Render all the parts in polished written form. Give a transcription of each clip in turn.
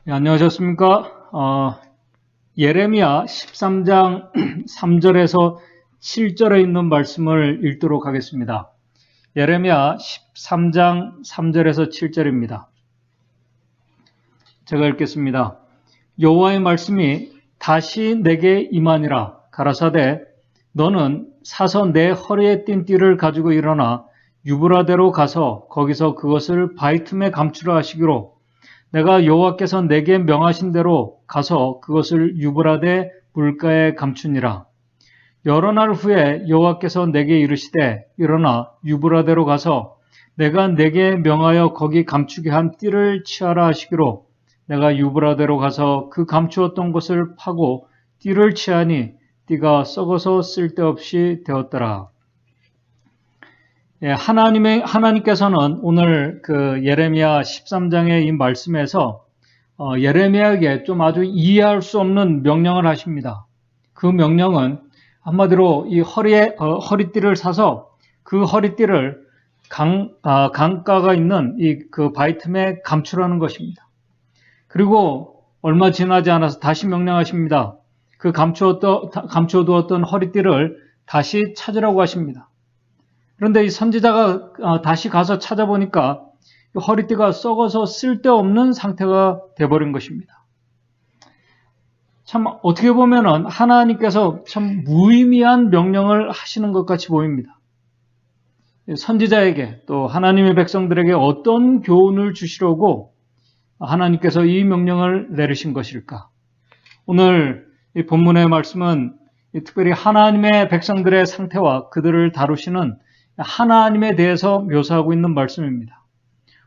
네, 안녕하셨습니까? 예레미야 13장 3절에서 7절에 있는 말씀을 읽도록 하겠습니다. 예레미야 13장 3절에서 7절입니다. 제가 읽겠습니다. 여호와의 말씀이 다시 내게 임하니라. 가라사대 너는 사서 내 허리에 띈 띠를 가지고 일어나 유브라데로 가서 거기서 그것을 바위 틈에 감추라 하시기로 내가 여호와께서 내게 명하신 대로 가서 그것을 유브라데 물가에 감추니라. 여러 날 후에 여호와께서 내게 이르시되 일어나 유브라데로 가서 내가 내게 명하여 거기 감추게 한 띠를 취하라 하시기로 내가 유브라데로 가서 그 감추었던 곳을 파고 띠를 취하니 띠가 썩어서 쓸데없이 되었더라. 예, 하나님께서는 오늘 그 예레미야 13장의 이 말씀에서 예레미야에게 좀 아주 이해할 수 없는 명령을 하십니다. 그 명령은 한마디로 이 허리띠를 사서 그 허리띠를 강가가 있는 이 그 바위 틈에 감추라는 것입니다. 그리고 얼마 지나지 않아서 다시 명령하십니다. 그 감춰두었던 허리띠를 다시 찾으라고 하십니다. 그런데 이 선지자가 다시 가서 찾아보니까 허리띠가 썩어서 쓸데없는 상태가 돼버린 것입니다. 참 어떻게 보면은 하나님께서 참 무의미한 명령을 하시는 것 같이 보입니다. 선지자에게 또 하나님의 백성들에게 어떤 교훈을 주시려고 하나님께서 이 명령을 내리신 것일까? 오늘 이 본문의 말씀은 특별히 하나님의 백성들의 상태와 그들을 다루시는 하나님에 대해서 묘사하고 있는 말씀입니다.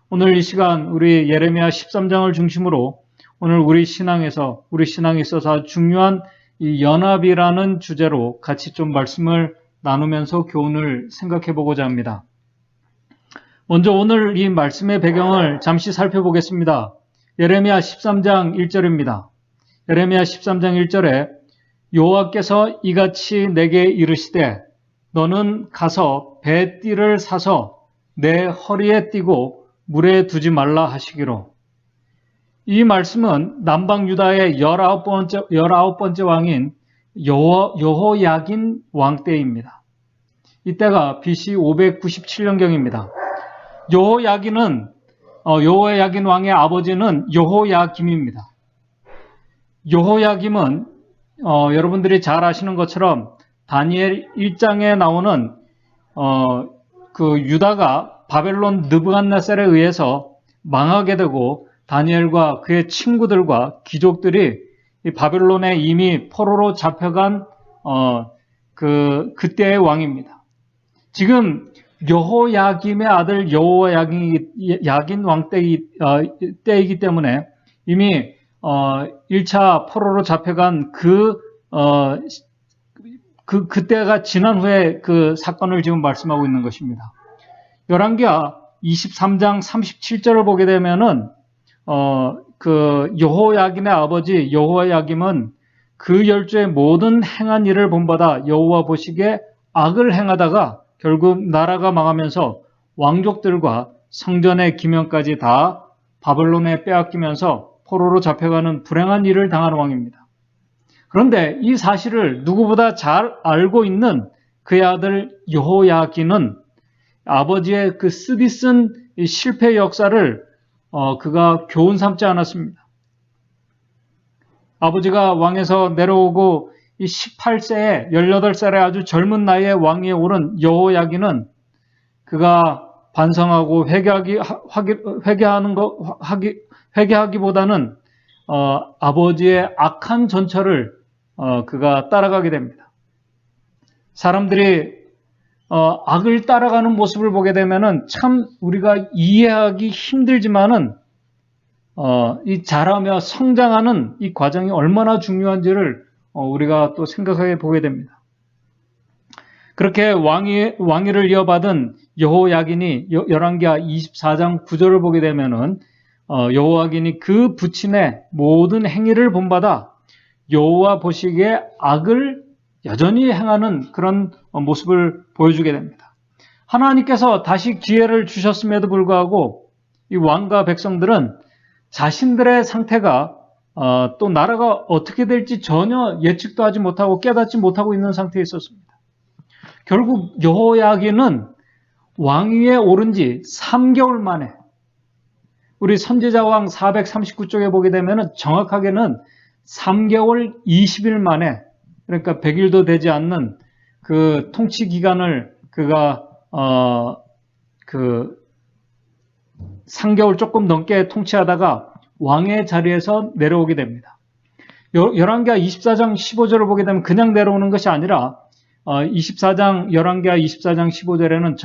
오늘 이 시간 우리 예레미야 13장을 중심으로 오늘 우리 신앙에 있어서 아주 중요한 이 연합이라는 주제로 같이 좀 말씀을 나누면서 교훈을 생각해 보고자 합니다. 먼저 오늘 이 말씀의 배경을 잠시 살펴보겠습니다. 예레미야 13장 1절입니다. 예레미야 13장 1절에 여호와께서 이같이 내게 이르시되 너는 가서 배띠를 사서 내 허리에 띠고 물에 두지 말라 하시기로. 이 말씀은 남방 유다의 19번째 왕인 여호야긴 왕 때입니다. 이때가 BC 597년경입니다. 여호야긴 왕의 아버지는 여호야김입니다. 여호야김은 여러분들이 잘 아시는 것처럼 다니엘 1장에 나오는 그 유다가 바벨론 느부갓네살에 의해서 망하게 되고 다니엘과 그의 친구들과 귀족들이 이 바벨론에 이미 포로로 잡혀간 그때의 왕입니다. 지금 여호야김의 아들 여호야긴 왕 때이기 때문에 이미 1차 포로로 잡혀간 그때가 지난 후에 그 사건을 지금 말씀하고 있는 것입니다. 열왕기하 23장 37절을 보게 되면은 그 여호야긴의 아버지 여호야김은 그 열조의 모든 행한 일을 본받아 여호와 보시기에 악을 행하다가 결국 나라가 망하면서 왕족들과 성전의 기명까지 다 바벨론에 빼앗기면서 포로로 잡혀가는 불행한 일을 당한 왕입니다. 그런데 이 사실을 누구보다 잘 알고 있는 그의 아들 여호야긴은 아버지의 그 쓰디쓴 실패 역사를 그가 교훈 삼지 않았습니다. 아버지가 왕에서 내려오고 이 18세에 18살의 아주 젊은 나이에 왕위에 오른 여호야긴은 그가 반성하고 회개하기보다는 아버지의 악한 전철을 그가 따라가게 됩니다. 사람들이 악을 따라가는 모습을 보게 되면은 참 우리가 이해하기 힘들지만은 이 자라며 성장하는 이 과정이 얼마나 중요한지를 우리가 또 생각해 보게 됩니다. 그렇게 왕위를 이어받은 여호야긴이 열왕기하 24장 9절을 보게 되면은 여호야긴이 그 부친의 모든 행위를 본받아 여호와 보시기에 악을 여전히 행하는 그런 모습을 보여주게 됩니다. 하나님께서 다시 기회를 주셨음에도 불구하고 이 왕과 백성들은 자신들의 상태가 또 나라가 어떻게 될지 전혀 예측도 하지 못하고 깨닫지 못하고 있는 상태에 있었습니다. 결국 여호야긴은 왕위에 오른 지 3개월 만에, 우리 선지자왕 439쪽에 보게 되면 정확하게는 3개월 20일 만에, 그러니까 100일도 되지 않는 그 통치 기간을 그가 3개월 조금 넘게 통치하다가 왕의 자리에서 내려오게 됩니다. 열왕기하 24장 15절을 보게 되면 그냥 내려오는 것이 아니라 열왕기하 24장 15절에는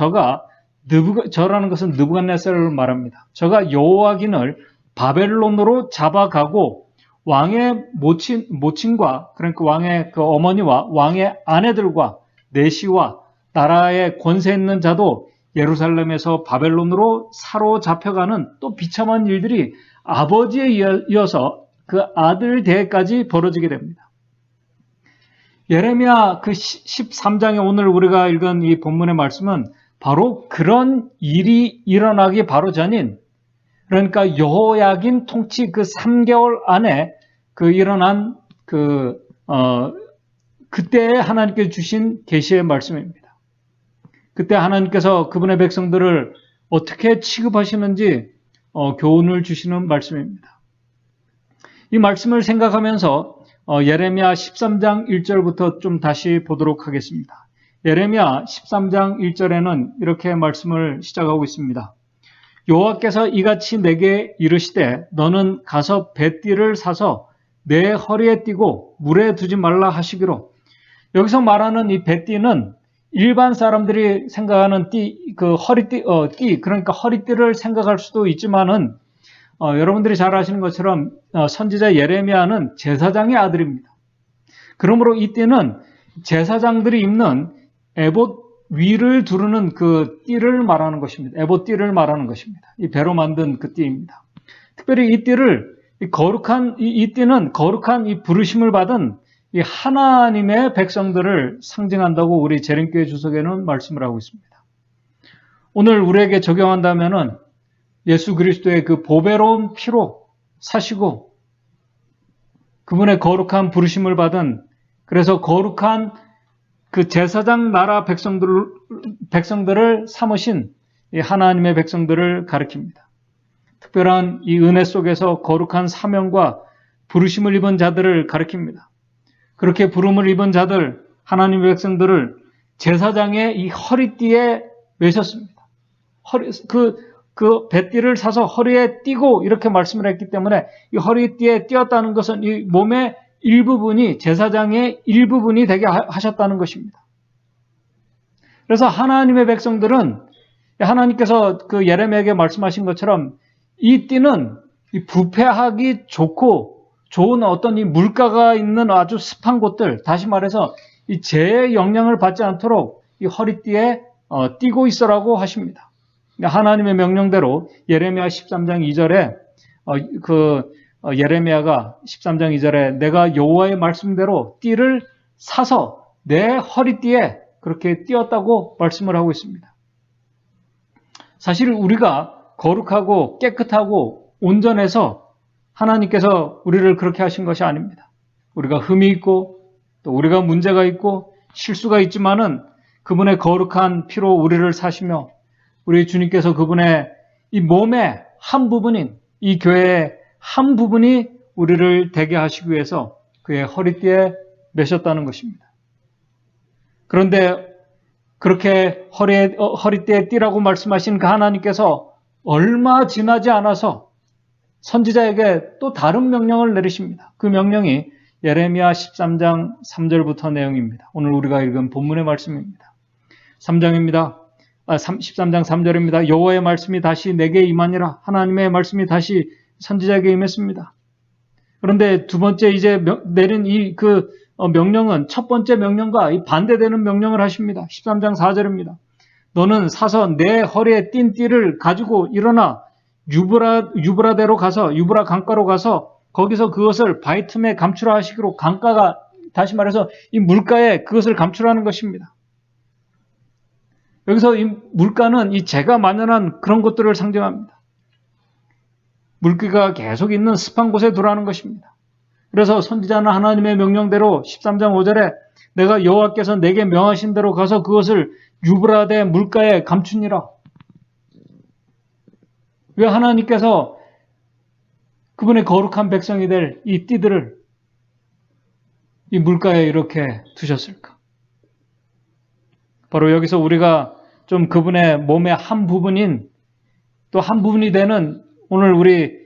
저라는 것은 느부갓네살을 말합니다. 저가 여호야긴을 바벨론으로 잡아가고 왕의 모친과, 그러니까 왕의 그 어머니와 왕의 아내들과 내시와 나라의 권세 있는 자도 예루살렘에서 바벨론으로 사로잡혀가는 또 비참한 일들이 아버지에 이어서 그 아들 대까지 벌어지게 됩니다. 예레미야 그 13장에 오늘 우리가 읽은 이 본문의 말씀은 바로 그런 일이 일어나기 바로 전인, 그러니까 여호야긴 통치 그 3개월 안에 그 일어난 그때에 하나님께서 주신 계시의 말씀입니다. 그때 하나님께서 그분의 백성들을 어떻게 취급하시는지 교훈을 주시는 말씀입니다. 이 말씀을 생각하면서 예레미야 13장 1절부터 좀 다시 보도록 하겠습니다. 예레미야 13장 1절에는 이렇게 말씀을 시작하고 있습니다. 여호와께서 이같이 내게 이르시되 너는 가서 뱃띠를 사서 내 허리에 띠고 물에 두지 말라 하시기로. 여기서 말하는 이 뱃띠는 일반 사람들이 생각하는 허리띠, 그러니까 허리띠를 생각할 수도 있지만은 여러분들이 잘 아시는 것처럼 선지자 예레미야는 제사장의 아들입니다. 그러므로 이 띠는 제사장들이 입는 에봇 위를 두르는 그 띠를 말하는 것입니다. 에봇 띠를 말하는 것입니다. 이 배로 만든 그 띠입니다. 특별히 이 띠는 거룩한 이 부르심을 받은 이 하나님의 백성들을 상징한다고 우리 재림교회 주석에는 말씀을 하고 있습니다. 오늘 우리에게 적용한다면은 예수 그리스도의 그 보배로운 피로 사시고 그분의 거룩한 부르심을 받은, 그래서 거룩한 그 제사장 나라 백성들을 삼으신 이 하나님의 백성들을 가리킵니다. 특별한 이 은혜 속에서 거룩한 사명과 부르심을 입은 자들을 가리킵니다. 그렇게 부름을 입은 자들, 하나님의 백성들을 제사장의 이 허리띠에 매셨습니다. 그 뱃띠를 사서 허리에 띠고 이렇게 말씀을 했기 때문에 이 허리띠에 띄었다는 것은 이 몸의 일부분이, 제사장의 일부분이 되게 하셨다는 것입니다. 그래서 하나님의 백성들은 하나님께서 그 예레미야에게 말씀하신 것처럼 이 띠는 이 부패하기 좋은 어떤 이 물가가 있는 아주 습한 곳들, 다시 말해서 이 재의 영향을 받지 않도록 이 허리띠에 띠고 있어라고 하십니다. 하나님의 명령대로 예레미야 13장 2절에 예레미야가 13장 2절에 내가 여호와의 말씀대로 띠를 사서 내 허리띠에 그렇게 띄었다고 말씀을 하고 있습니다. 사실 우리가 거룩하고 깨끗하고 온전해서 하나님께서 우리를 그렇게 하신 것이 아닙니다. 우리가 흠이 있고 또 우리가 문제가 있고 실수가 있지만은 그분의 거룩한 피로 우리를 사시며 우리 주님께서 그분의 이 몸의 한 부분인 이 교회의 한 부분이 우리를 되게 하시기 위해서 그의 허리띠에 매셨다는 것입니다. 그런데 그렇게 허리띠에 띠라고 말씀하신 그 하나님께서 얼마 지나지 않아서 선지자에게 또 다른 명령을 내리십니다. 그 명령이 예레미야 13장 3절부터 내용입니다. 오늘 우리가 읽은 본문의 말씀입니다. 13장 3절입니다. 여호와의 말씀이 다시 내게 임하니라. 하나님의 말씀이 다시 선지자에게 임했습니다. 그런데 두 번째 이제 내린 명령은 첫 번째 명령과 반대되는 명령을 하십니다. 13장 4절입니다. 너는 사서 내 허리에 띈 띠를 가지고 일어나 유브라대로 가서 유브라 강가로 가서 거기서 그것을 바위 틈에 감추라 하시기로. 강가가 다시 말해서 이 물가에 그것을 감추라는 것입니다. 여기서 이 물가는 이 재가 만연한 그런 것들을 상징합니다. 물기가 계속 있는 습한 곳에 두라는 것입니다. 그래서 선지자는 하나님의 명령대로 13장 5절에 내가 여호와께서 내게 명하신 대로 가서 그것을 유브라데 물가에 감추니라. 왜 하나님께서 그분의 거룩한 백성이 될 이 띠들을 이 물가에 이렇게 두셨을까? 바로 여기서 우리가 좀 그분의 몸의 한 부분인 또 한 부분이 되는 오늘 우리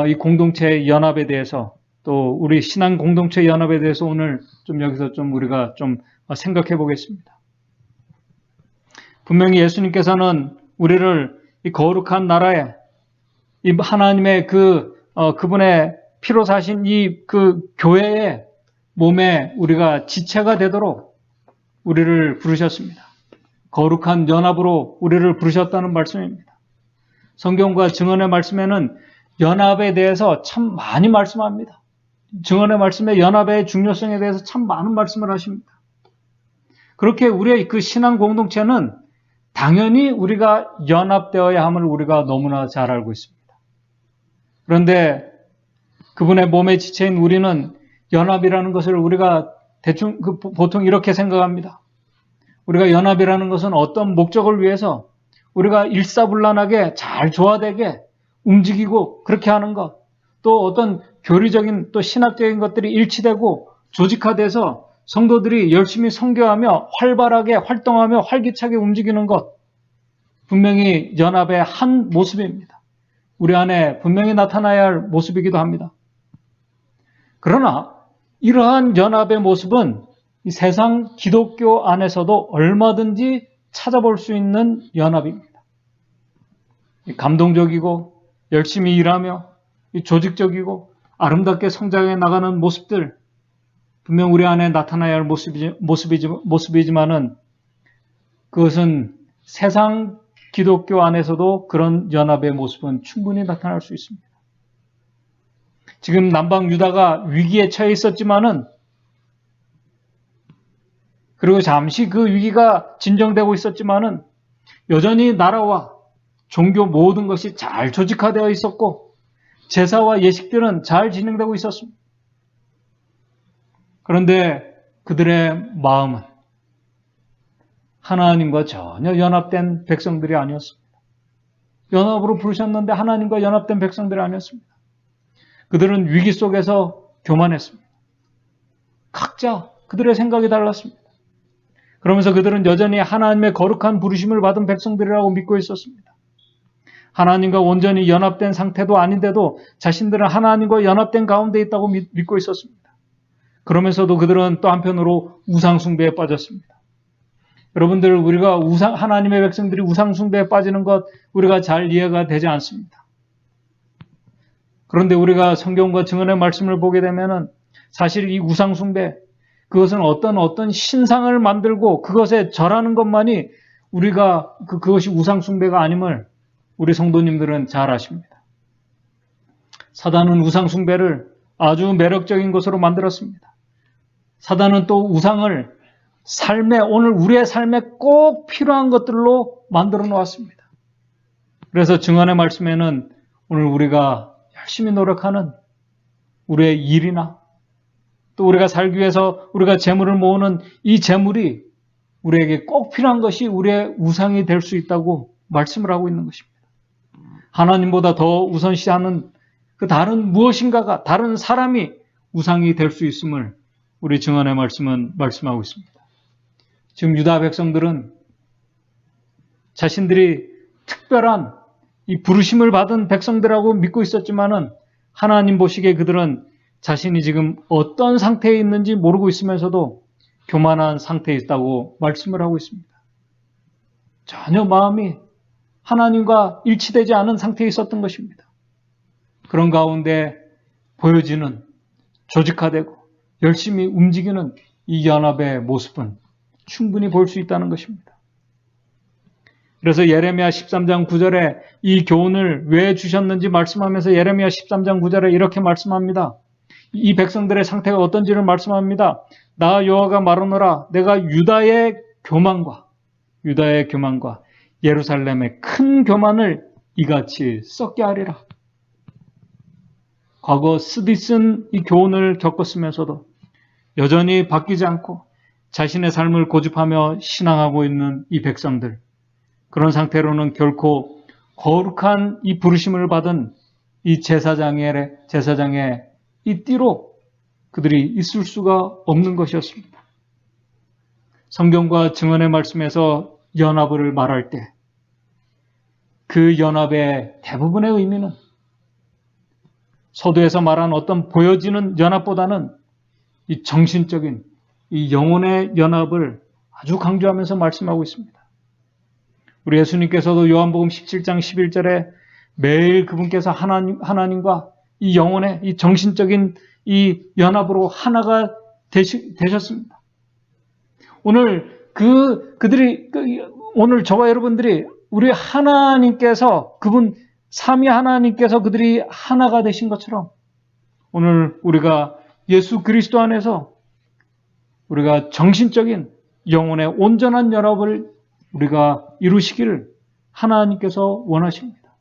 이 공동체 연합에 대해서 또 우리 신앙 공동체 연합에 대해서 오늘 좀 여기서 좀 우리가 좀 생각해 보겠습니다. 분명히 예수님께서는 우리를 이 거룩한 나라에 이 하나님의 그분의 피로 사신 이 그 교회의 몸에 우리가 지체가 되도록 우리를 부르셨습니다. 거룩한 연합으로 우리를 부르셨다는 말씀입니다. 성경과 증언의 말씀에는 연합에 대해서 참 많이 말씀합니다. 증언의 말씀에 연합의 중요성에 대해서 참 많은 말씀을 하십니다. 그렇게 우리의 그 신앙 공동체는 당연히 우리가 연합되어야 함을 우리가 너무나 잘 알고 있습니다. 그런데 그분의 몸의 지체인 우리는 연합이라는 것을 우리가 대충 보통 이렇게 생각합니다. 우리가 연합이라는 것은 어떤 목적을 위해서 우리가 일사불란하게 잘 조화되게 움직이고 그렇게 하는 것, 또 어떤 교리적인 또 신학적인 것들이 일치되고 조직화돼서 성도들이 열심히 선교하며 활발하게 활동하며 활기차게 움직이는 것, 분명히 연합의 한 모습입니다. 우리 안에 분명히 나타나야 할 모습이기도 합니다. 그러나 이러한 연합의 모습은 이 세상 기독교 안에서도 얼마든지 찾아볼 수 있는 연합입니다. 감동적이고 열심히 일하며 조직적이고 아름답게 성장해 나가는 모습들, 분명 우리 안에 나타나야 할 모습이지만은 그것은 세상 기독교 안에서도 그런 연합의 모습은 충분히 나타날 수 있습니다. 지금 남방 유다가 위기에 처해 있었지만은 그리고 잠시 그 위기가 진정되고 있었지만은 여전히 나라와 종교 모든 것이 잘 조직화되어 있었고 제사와 예식들은 잘 진행되고 있었습니다. 그런데 그들의 마음은 하나님과 전혀 연합된 백성들이 아니었습니다. 연합으로 부르셨는데 하나님과 연합된 백성들이 아니었습니다. 그들은 위기 속에서 교만했습니다. 각자 그들의 생각이 달랐습니다. 그러면서 그들은 여전히 하나님의 거룩한 부르심을 받은 백성들이라고 믿고 있었습니다. 하나님과 온전히 연합된 상태도 아닌데도 자신들은 하나님과 연합된 가운데 있다고 믿고 있었습니다. 그러면서도 그들은 또 한편으로 우상숭배에 빠졌습니다. 여러분들, 우리가 하나님의 백성들이 우상숭배에 빠지는 것 우리가 잘 이해가 되지 않습니다. 그런데 우리가 성경과 증언의 말씀을 보게 되면은 사실 이 우상숭배, 그것은 어떤 신상을 만들고 그것에 절하는 것만이 우리가 그것이 우상숭배가 아님을 우리 성도님들은 잘 아십니다. 사단은 우상숭배를 아주 매력적인 것으로 만들었습니다. 사단은 또 우상을 오늘 우리의 삶에 꼭 필요한 것들로 만들어 놓았습니다. 그래서 증언의 말씀에는 오늘 우리가 열심히 노력하는 우리의 일이나 또 우리가 살기 위해서 우리가 재물을 모으는 이 재물이 우리에게 꼭 필요한 것이 우리의 우상이 될 수 있다고 말씀을 하고 있는 것입니다. 하나님보다 더 우선시하는 그 다른 무엇인가가, 다른 사람이 우상이 될 수 있음을 우리 증언의 말씀은 말씀하고 있습니다. 지금 유다 백성들은 자신들이 특별한 이 부르심을 받은 백성들이라고 믿고 있었지만은 하나님 보시기에 그들은 자신이 지금 어떤 상태에 있는지 모르고 있으면서도 교만한 상태에 있다고 말씀을 하고 있습니다. 전혀 마음이 하나님과 일치되지 않은 상태에 있었던 것입니다. 그런 가운데 보여지는 조직화되고 열심히 움직이는 이 연합의 모습은 충분히 볼 수 있다는 것입니다. 그래서 예레미야 13장 9절에 이 교훈을 왜 주셨는지 말씀하면서 예레미야 13장 9절에 이렇게 말씀합니다. 이 백성들의 상태가 어떤지를 말씀합니다. 나 여호와가 말하노라 내가 유다의 교만과 예루살렘의 큰 교만을 이같이 썩게 하리라. 과거 쓰디쓴 이 교훈을 겪었으면서도 여전히 바뀌지 않고 자신의 삶을 고집하며 신앙하고 있는 이 백성들, 그런 상태로는 결코 거룩한 이 부르심을 받은 이 제사장의 이 띠로 그들이 있을 수가 없는 것이었습니다. 성경과 증언의 말씀에서 연합을 말할 때 그 연합의 대부분의 의미는 서두에서 말한 어떤 보여지는 연합보다는 이 정신적인, 이 영혼의 연합을 아주 강조하면서 말씀하고 있습니다. 우리 예수님께서도 요한복음 17장 11절에 매일 그분께서 하나님과 이 영혼의 이 정신적인 이 연합으로 하나가 되셨습니다. 오늘 오늘 저와 여러분들이 우리 하나님께서 그분 삼위 하나님께서 그들이 하나가 되신 것처럼 오늘 우리가 예수 그리스도 안에서 우리가 정신적인 영혼의 온전한 연합을 우리가 이루시기를 하나님께서 원하십니다.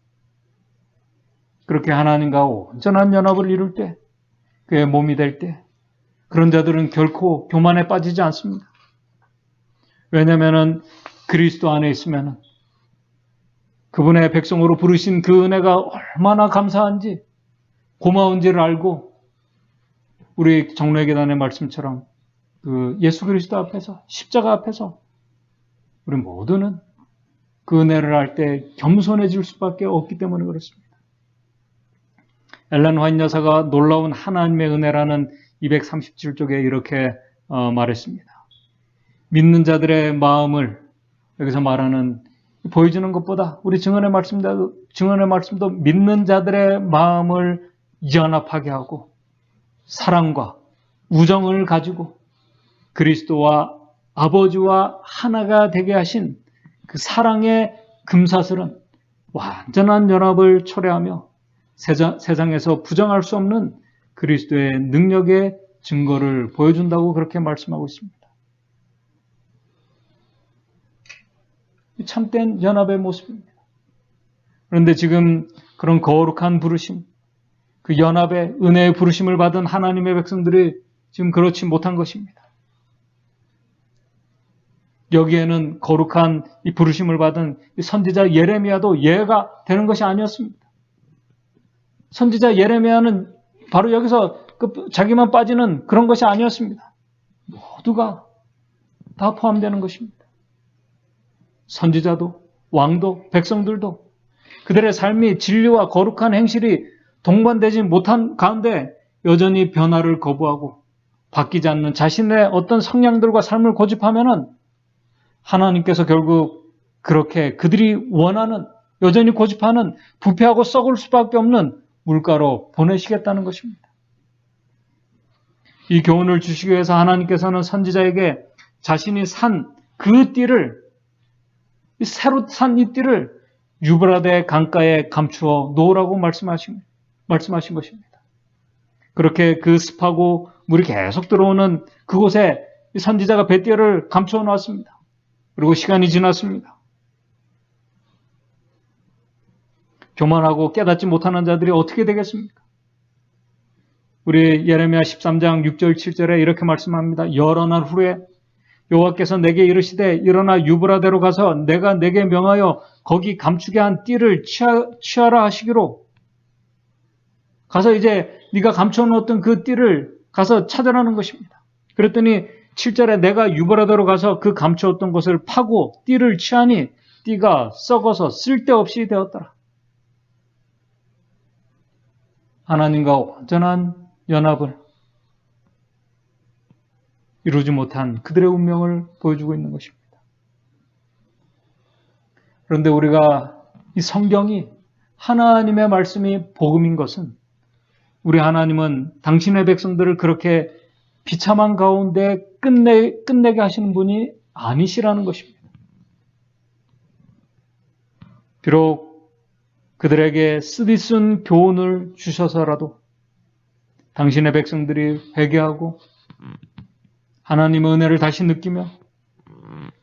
그렇게 하나님과 온전한 연합을 이룰 때, 그의 몸이 될 때, 그런 자들은 결코 교만에 빠지지 않습니다. 왜냐하면 그리스도 안에 있으면 그분의 백성으로 부르신 그 은혜가 얼마나 감사한지, 고마운지를 알고 우리 정례계단의 말씀처럼 그 예수 그리스도 앞에서, 십자가 앞에서 우리 모두는 그 은혜를 알 때 겸손해질 수밖에 없기 때문에 그렇습니다. 엘렌 화이트 여사가 놀라운 하나님의 은혜라는 237쪽에 이렇게 말했습니다. 믿는 자들의 마음을 여기서 말하는 보여주는 것보다 우리 증언의 말씀도 믿는 자들의 마음을 연합하게 하고 사랑과 우정을 가지고 그리스도와 아버지와 하나가 되게 하신 그 사랑의 금사슬은 완전한 연합을 초래하며 세상에서 부정할 수 없는 그리스도의 능력의 증거를 보여준다고 그렇게 말씀하고 있습니다. 참된 연합의 모습입니다. 그런데 지금 그런 거룩한 부르심, 그 연합의 은혜의 부르심을 받은 하나님의 백성들이 지금 그렇지 못한 것입니다. 여기에는 거룩한 이 부르심을 받은 이 선지자 예레미야도 예가 되는 것이 아니었습니다. 선지자 예레미야는 바로 여기서 자기만 빠지는 그런 것이 아니었습니다. 모두가 다 포함되는 것입니다. 선지자도, 왕도, 백성들도 그들의 삶이 진리와 거룩한 행실이 동반되지 못한 가운데 여전히 변화를 거부하고 바뀌지 않는 자신의 어떤 성향들과 삶을 고집하면은 하나님께서 결국 그렇게 그들이 원하는, 여전히 고집하는 부패하고 썩을 수밖에 없는 물가로 보내시겠다는 것입니다. 이 교훈을 주시기 위해서 하나님께서는 선지자에게 자신이 산 그 띠를, 새로 산 이 띠를 유브라데 강가에 감추어 놓으라고 말씀하신 것입니다. 그렇게 그 습하고 물이 계속 들어오는 그곳에 선지자가 뱃띠를 감추어 놓았습니다. 그리고 시간이 지났습니다. 교만하고 깨닫지 못하는 자들이 어떻게 되겠습니까? 우리 예레미야 13장 6절 7절에 이렇게 말씀합니다. 여러 날 후에 여호와께서 내게 이르시되 일어나 유브라데로 가서 내가 내게 명하여 거기 감추게 한 띠를 취하라 하시기로, 가서 이제 네가 감춰놓았던 그 띠를 가서 찾으라는 것입니다. 그랬더니 7절에 내가 유브라데로 가서 그 감추었던 것을 파고 띠를 취하니 띠가 썩어서 쓸데없이 되었더라. 하나님과 온전한 연합을 이루지 못한 그들의 운명을 보여주고 있는 것입니다. 그런데 우리가 이 성경이 하나님의 말씀이 복음인 것은, 우리 하나님은 당신의 백성들을 그렇게 비참한 가운데 끝내게 하시는 분이 아니시라는 것입니다. 비록 그들에게 쓰디쓴 교훈을 주셔서라도 당신의 백성들이 회개하고 하나님의 은혜를 다시 느끼며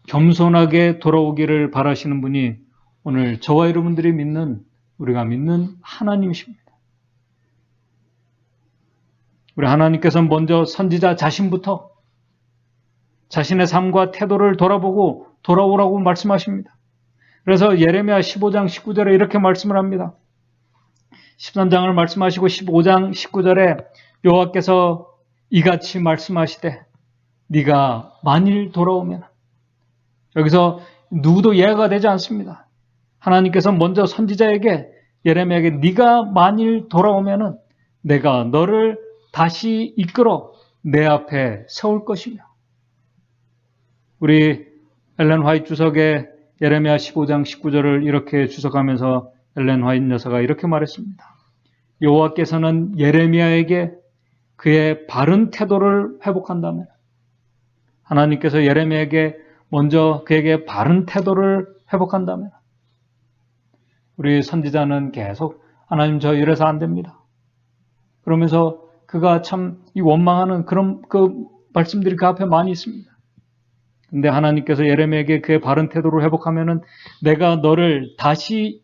겸손하게 돌아오기를 바라시는 분이 오늘 저와 여러분들이 믿는, 우리가 믿는 하나님이십니다. 우리 하나님께서는 먼저 선지자 자신부터 자신의 삶과 태도를 돌아보고 돌아오라고 말씀하십니다. 그래서 예레미야 15장 19절에 이렇게 말씀을 합니다. 13장을 말씀하시고 15장 19절에 여호와께서 이같이 말씀하시되 네가 만일 돌아오면, 여기서 누구도 예외가 되지 않습니다. 하나님께서 먼저 선지자에게 예레미야에게 네가 만일 돌아오면은 내가 너를 다시 이끌어 내 앞에 세울 것이며, 우리 엘렌 화이트 주석의 예레미야 15장 19절을 이렇게 주석하면서 엘렌 화이트 여사가 이렇게 말했습니다. 여호와께서는 예레미야에게 그의 바른 태도를 회복한다면, 하나님께서 예레미야에게 먼저 그에게 바른 태도를 회복한다면, 우리 선지자는 계속 하나님 저 이래서 안 됩니다. 그러면서 그가 참 이 원망하는 그런 그 말씀들이 그 앞에 많이 있습니다. 근데 하나님께서 예레미야에게 그의 바른 태도를 회복하면은 내가 너를 다시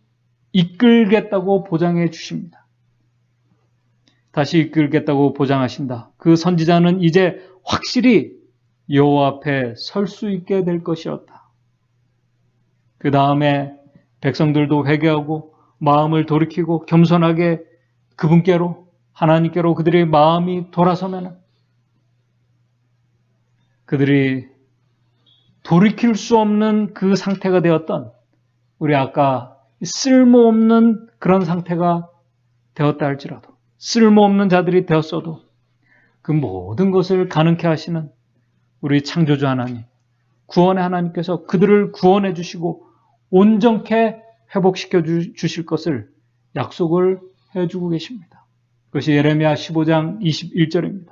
이끌겠다고 보장해 주십니다. 다시 이끌겠다고 보장하신다. 그 선지자는 이제 확실히 여호와 앞에 설 수 있게 될 것이었다. 그 다음에 백성들도 회개하고 마음을 돌이키고 겸손하게 그분께로, 하나님께로 그들의 마음이 돌아서면 그들이 돌이킬 수 없는 그 상태가 되었던, 우리 아까 쓸모없는 그런 상태가 되었다 할지라도, 쓸모없는 자들이 되었어도 그 모든 것을 가능케 하시는 우리 창조주 하나님, 구원의 하나님께서 그들을 구원해 주시고 온전케 회복시켜 주실 것을 약속을 해주고 계십니다. 그것이 예레미야 15장 21절입니다.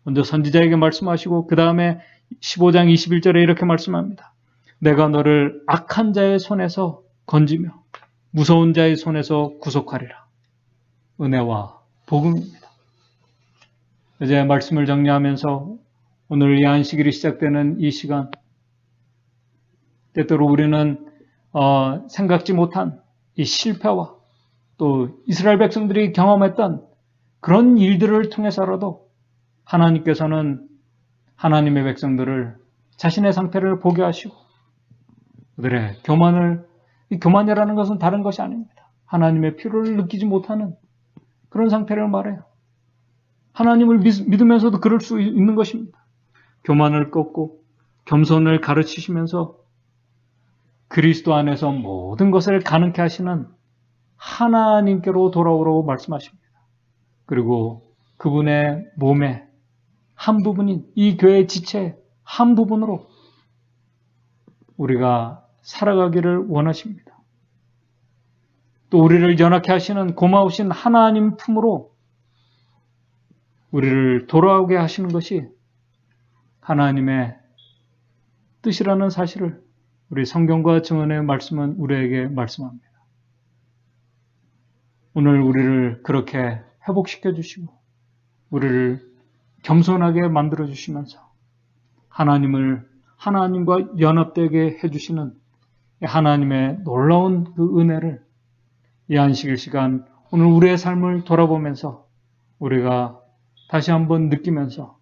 먼저 선지자에게 말씀하시고 그 다음에 15장 21절에 이렇게 말씀합니다. 내가 너를 악한 자의 손에서 건지며 무서운 자의 손에서 구속하리라. 은혜와 복음입니다. 이제 말씀을 정리하면서 오늘 이 안식일이 시작되는 이 시간, 때때로 우리는 생각지 못한 이 실패와 또 이스라엘 백성들이 경험했던 그런 일들을 통해서라도 하나님께서는 하나님의 백성들을 자신의 상태를 보게 하시고 그들의 교만이라는 것은 다른 것이 아닙니다. 하나님의 필요를 느끼지 못하는 그런 상태를 말해요. 하나님을 믿으면서도 그럴 수 있는 것입니다. 교만을 꺾고 겸손을 가르치시면서 그리스도 안에서 모든 것을 가능케 하시는 하나님께로 돌아오라고 말씀하십니다. 그리고 그분의 몸의 한 부분인 이 교회의 지체의 한 부분으로 우리가 살아가기를 원하십니다. 또 우리를 연합케 하시는 고마우신 하나님 품으로 우리를 돌아오게 하시는 것이 하나님의 뜻이라는 사실을 우리 성경과 증언의 말씀은 우리에게 말씀합니다. 오늘 우리를 그렇게 회복시켜 주시고 우리를 겸손하게 만들어 주시면서 하나님과 연합되게 해주시는 하나님의 놀라운 그 은혜를 이 안식일 시간 오늘 우리의 삶을 돌아보면서 우리가 다시 한번 느끼면서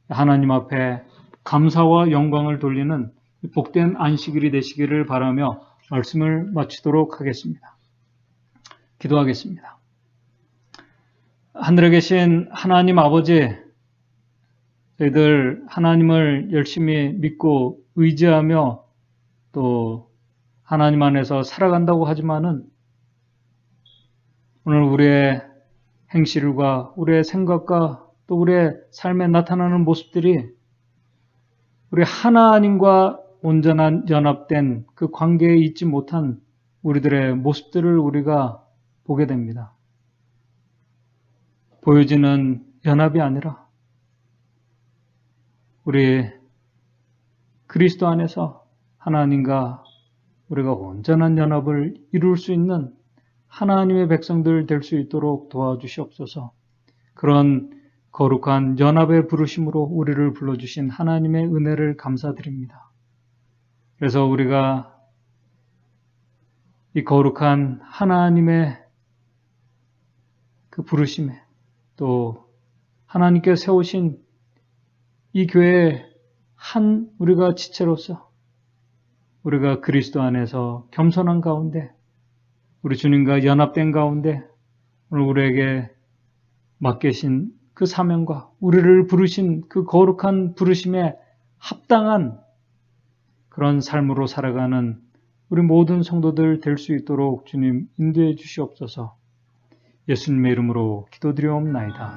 하나님 앞에 감사와 영광을 돌리는 복된 안식일이 되시기를 바라며 말씀을 마치도록 하겠습니다. 기도하겠습니다. 하늘에 계신 하나님 아버지, 저희들 하나님을 열심히 믿고 의지하며 또 하나님 안에서 살아간다고 하지만은 오늘 우리의 행실과 우리의 생각과 또 우리의 삶에 나타나는 모습들이 우리 하나님과 온전한 연합된 그 관계에 있지 못한 우리들의 모습들을 우리가 보게 됩니다. 보여지는 연합이 아니라 우리 그리스도 안에서 하나님과 우리가 온전한 연합을 이룰 수 있는 하나님의 백성들 될 수 있도록 도와주시옵소서. 그런 거룩한 연합의 부르심으로 우리를 불러주신 하나님의 은혜를 감사드립니다. 그래서 우리가 이 거룩한 하나님의 그 부르심에 또 하나님께 세우신 이 교회의 한 우리가 지체로서 우리가 그리스도 안에서 겸손한 가운데 우리 주님과 연합된 가운데 오늘 우리에게 맡기신 그 사명과 우리를 부르신 그 거룩한 부르심에 합당한 그런 삶으로 살아가는 우리 모든 성도들 될 수 있도록 주님 인도해 주시옵소서. 예수님의 이름으로 기도드리옵나이다.